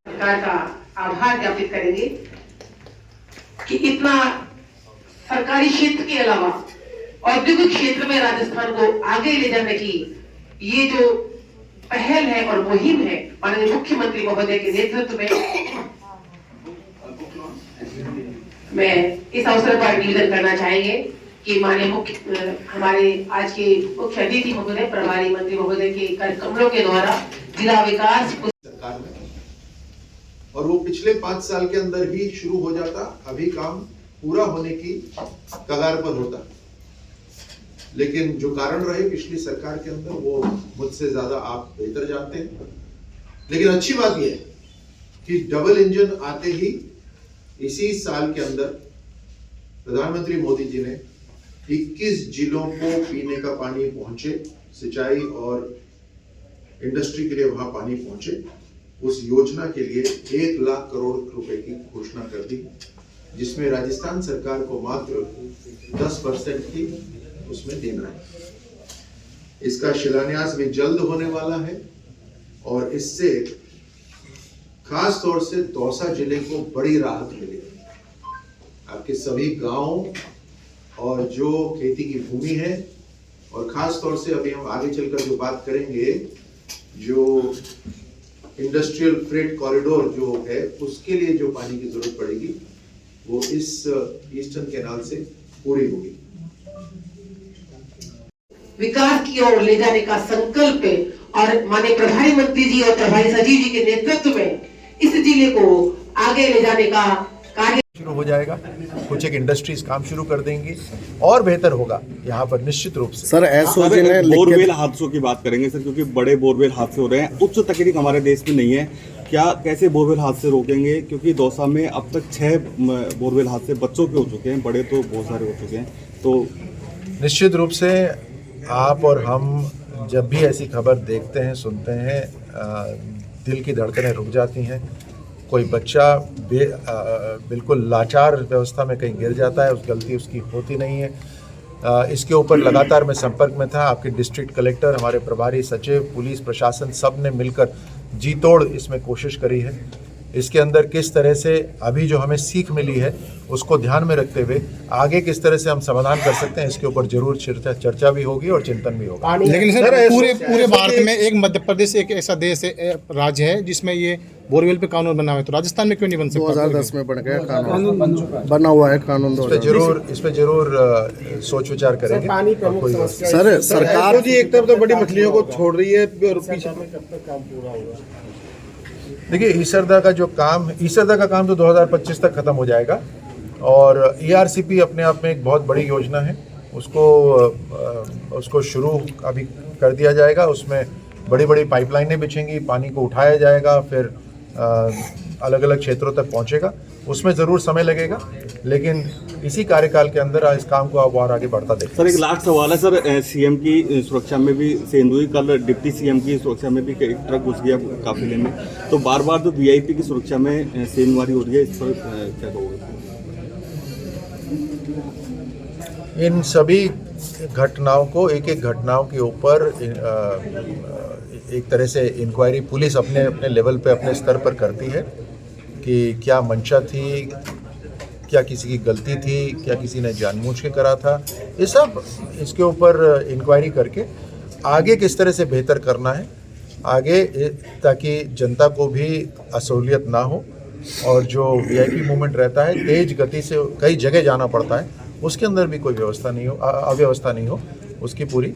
सरकार का आभार ज्ञापित करेंगे कि इतना सरकारी क्षेत्र के अलावा औद्योगिक क्षेत्र में राजस्थान को आगे ले जाने की ये जो पहल है और मुहिम है माननीय मुख्यमंत्री महोदय के नेतृत्व में, मैं इस अवसर पर निवेदन करना चाहेंगे कि माननीय हमारे आज के मुख्य अतिथि महोदय प्रभारी मंत्री महोदय के कार्यक्रमों के द्वारा जिला विकास सरकार में, और वो पिछले 5 साल के अंदर ही शुरू हो जाता, अभी काम पूरा होने की कगार पर होता। लेकिन जो कारण रहे पिछली सरकार के अंदर वो मुझसे ज्यादा आप बेहतर जानते हैं। लेकिन अच्छी बात यह है कि डबल इंजन आते ही इसी साल के अंदर प्रधानमंत्री मोदी जी ने 21 जिलों को पीने का पानी पहुंचे, सिंचाई और इंडस्ट्री के लिए वहां पानी पहुंचे, उस योजना के लिए 1 लाख करोड़ रुपए की घोषणा कर दी, जिसमें राजस्थान सरकार को मात्र 10% ही उसमें देना है। इसका शिलान्यास भी जल्द होने वाला है और इससे खास तौर से दौसा जिले को बड़ी राहत मिलेगी। आपके सभी गांव और जो खेती की भूमि है, और खास तौर से अभी हम आगे चलकर जो बात करेंगे, जो इंडस्ट्रियल फ्रेट कॉरिडोर जो है उसके लिए जो पानी की जरूरत पड़ेगी वो इस ईस्टर्न कैनाल से पूरी होगी। विकास की ओर ले जाने का संकल्प और माननीय प्रभारी मंत्री जी और प्रभारी सचिव जी के नेतृत्व में इस जिले को आगे ले जाने का कार्य शुरू हो जाएगा। कुछ एक इंडस्ट्रीज काम शुरू कर देंगी और बेहतर होगा यहाँ पर निश्चित रूप से। सर एसओजी ने बोरवेल हादसों की बात करेंगे सर, क्योंकि बड़े बोरवेल हादसे हो रहे हैं, उच्च तकनीक हमारे देश में नहीं है। क्या कैसे बोरवेल हादसे रोकेंगे? क्योंकि दौसा में अब तक 6 बोरवेल हादसे बच्चों के हो चुके हैं, बड़े तो बहुत सारे हो चुके हैं। तो निश्चित रूप से आप और हम जब भी ऐसी खबर देखते हैं, सुनते हैं, दिल की धड़कनें रुक जाती हैं। कोई बच्चा बिल्कुल लाचार व्यवस्था में कहीं गिर जाता है, उस गलती उसकी होती नहीं है। इसके ऊपर लगातार मैं संपर्क में था। आपके डिस्ट्रिक्ट कलेक्टर, हमारे प्रभारी सचिव, पुलिस प्रशासन सब ने मिलकर जी तोड़ इसमें कोशिश करी है। इसके अंदर किस तरह से अभी जो हमें सीख मिली है उसको ध्यान में रखते हुए आगे किस तरह से हम समाधान कर सकते हैं, इसके ऊपर जरूर चर्चा भी होगी और चिंतन भी होगा। लेकिन सर पूरे भारत में एक मध्य प्रदेश एक ऐसा देश है, राज्य है जिसमें ये बोरवेल पे कानून बना हुआ है, तो राजस्थान में क्यों नहीं बन सकता? 2010 में बन गया कानून, बना हुआ है कानून। इस पे जरूर सोच विचार करेंगे। सर सरकार जी एक तरफ तो बड़ी मछलियों को छोड़ रही है, देखिए ईसरदा का काम तो 2025 तक खत्म हो जाएगा और ERCP अपने आप में एक बहुत बड़ी योजना है, उसको शुरू अभी कर दिया जाएगा। उसमें बड़ी बड़ी पाइपलाइनें बिछेंगी, पानी को उठाया जाएगा, फिर अलग अलग क्षेत्रों तक पहुंचेगा। उसमें ज़रूर समय लगेगा, लेकिन इसी कार्यकाल के अंदर इस काम को आप और आगे बढ़ता देखें। सर एक लास्ट सवाल है सर, सीएम की सुरक्षा में भी सेंधुई, कल डिप्टी सीएम की सुरक्षा में भी एक ट्रक घुस गया काफिले में, तो बार बार जो VIP की सुरक्षा में सेंधमारी हो रही है, इस पर क्या कहोगे? इन सभी घटनाओं को एक घटनाओं के ऊपर एक तरह से इंक्वायरी पुलिस अपने अपने लेवल पे अपने स्तर पर करती है कि क्या मंशा थी, क्या किसी की गलती थी, क्या किसी ने जानबूझ के करा था। ये सब इसके ऊपर इंक्वायरी करके आगे किस तरह से बेहतर करना है आगे, ताकि जनता को भी असहूलियत ना हो और जो VIP मूवमेंट रहता है तेज गति से कई जगह जाना पड़ता है, उसके अंदर भी कोई व्यवस्था नहीं हो, अव्यवस्था नहीं हो, उसकी पूरी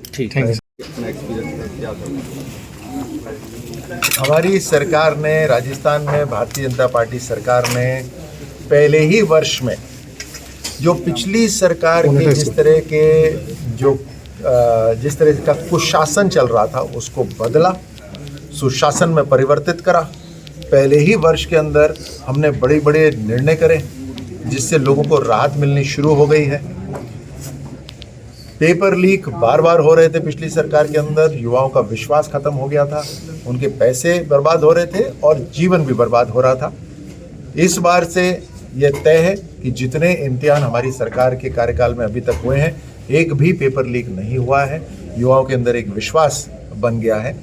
हमारी सरकार ने, राजस्थान में भारतीय जनता पार्टी सरकार ने पहले ही वर्ष में जो पिछली सरकार के जिस तरह का कुशासन चल रहा था उसको बदला, सुशासन में परिवर्तित करा। पहले ही वर्ष के अंदर हमने बड़े बड़े निर्णय करे जिससे लोगों को राहत मिलनी शुरू हो गई है। पेपर लीक बार बार हो रहे थे पिछली सरकार के अंदर, युवाओं का विश्वास खत्म हो गया था, उनके पैसे बर्बाद हो रहे थे और जीवन भी बर्बाद हो रहा था। इस बार से यह तय है कि जितने इम्तिहान हमारी सरकार के कार्यकाल में अभी तक हुए हैं, एक भी पेपर लीक नहीं हुआ है। युवाओं के अंदर एक विश्वास बन गया है।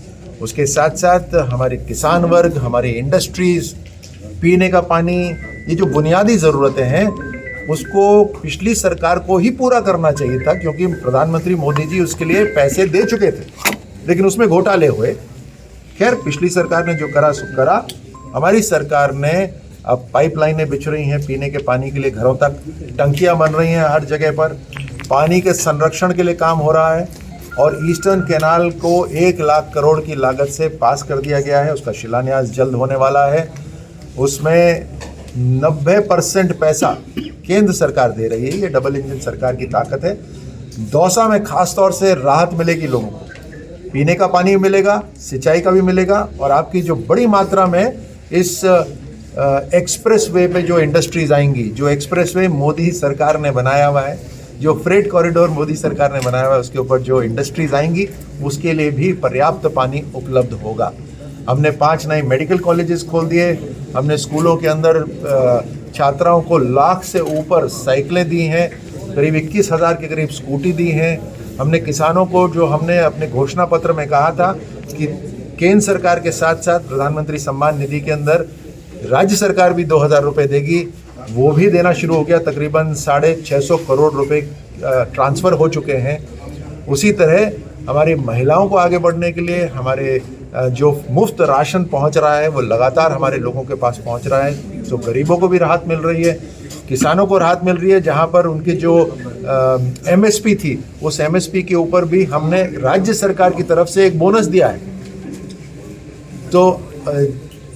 उसके साथ साथ हमारे किसान वर्ग, हमारे इंडस्ट्रीज, पीने का पानी, ये जो बुनियादी ज़रूरतें हैं उसको पिछली सरकार को ही पूरा करना चाहिए था, क्योंकि प्रधानमंत्री मोदी जी उसके लिए पैसे दे चुके थे, लेकिन उसमें घोटाले हुए। खैर, पिछली सरकार ने जो करा सो करा। हमारी सरकार ने अब पाइपलाइनें बिछ रही हैं पीने के पानी के लिए, घरों तक टंकियां बन रही हैं हर जगह पर, पानी के संरक्षण के लिए काम हो रहा है और ईस्टर्न कैनाल को 1 लाख करोड़ की लागत से पास कर दिया गया है। उसका शिलान्यास जल्द होने वाला है। उसमें 90% पैसा केंद्र सरकार दे रही है। ये डबल इंजन सरकार की ताकत है। दौसा में खास तौर से राहत मिलेगी लोगों को, पीने का पानी मिलेगा, सिंचाई का भी मिलेगा, और आपकी जो बड़ी मात्रा में इस एक्सप्रेस वे पे जो इंडस्ट्रीज आएंगी, जो एक्सप्रेस वे मोदी सरकार ने बनाया हुआ है, जो फ्रेट कॉरिडोर मोदी सरकार ने बनाया हुआ है, उसके ऊपर जो इंडस्ट्रीज आएंगी उसके लिए भी पर्याप्त पानी उपलब्ध होगा। हमने 5 नए मेडिकल कॉलेजेस खोल दिए। हमने स्कूलों के अंदर छात्राओं को 1 लाख से ऊपर साइकिलें दी हैं, करीब 21,000 के करीब स्कूटी दी हैं। हमने किसानों को, जो हमने अपने घोषणा पत्र में कहा था कि केंद्र सरकार के साथ साथ प्रधानमंत्री सम्मान निधि के अंदर राज्य सरकार भी 2,000 रुपये देगी, वो भी देना शुरू हो गया। तकरीबन 650 करोड़ रुपए ट्रांसफ़र हो चुके हैं। उसी तरह हमारी महिलाओं को आगे बढ़ने के लिए हमारे जो मुफ्त राशन पहुंच रहा है वो लगातार हमारे लोगों के पास पहुंच रहा है। तो गरीबों को भी राहत मिल रही है, किसानों को राहत मिल रही है। जहां पर उनकी जो MSP थी, उस MSP के ऊपर भी हमने राज्य सरकार की तरफ से एक बोनस दिया है। तो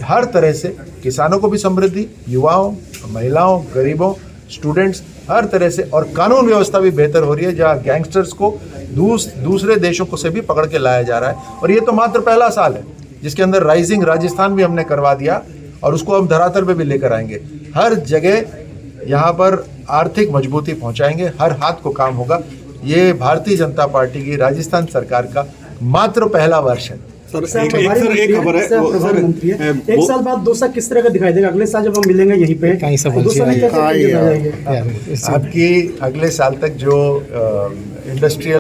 हर तरह से किसानों को भी समृद्धि, युवाओं, महिलाओं, गरीबों, स्टूडेंट्स, हर तरह से, और कानून व्यवस्था भी बेहतर हो रही है, जहाँ गैंगस्टर्स को दूसरे देशों को से भी पकड़ के लाया जा रहा है। और ये तो मात्र पहला साल है जिसके अंदर राइजिंग राजस्थान भी हमने करवा दिया, और उसको हम धरातल पे भी लेकर आएंगे। हर जगह यहाँ पर आर्थिक मजबूती पहुँचाएंगे, हर हाथ को काम होगा। ये भारतीय जनता पार्टी की राजस्थान सरकार का मात्र पहला वर्ष है। सर, एक खबर है, प्रधानमंत्री है, 1 साल बाद दौसा किस तरह का दिखाई देगा? अगले साल जब हम मिलेंगे यहीं पे, आपकी अगले साल तक जो इंडस्ट्रियल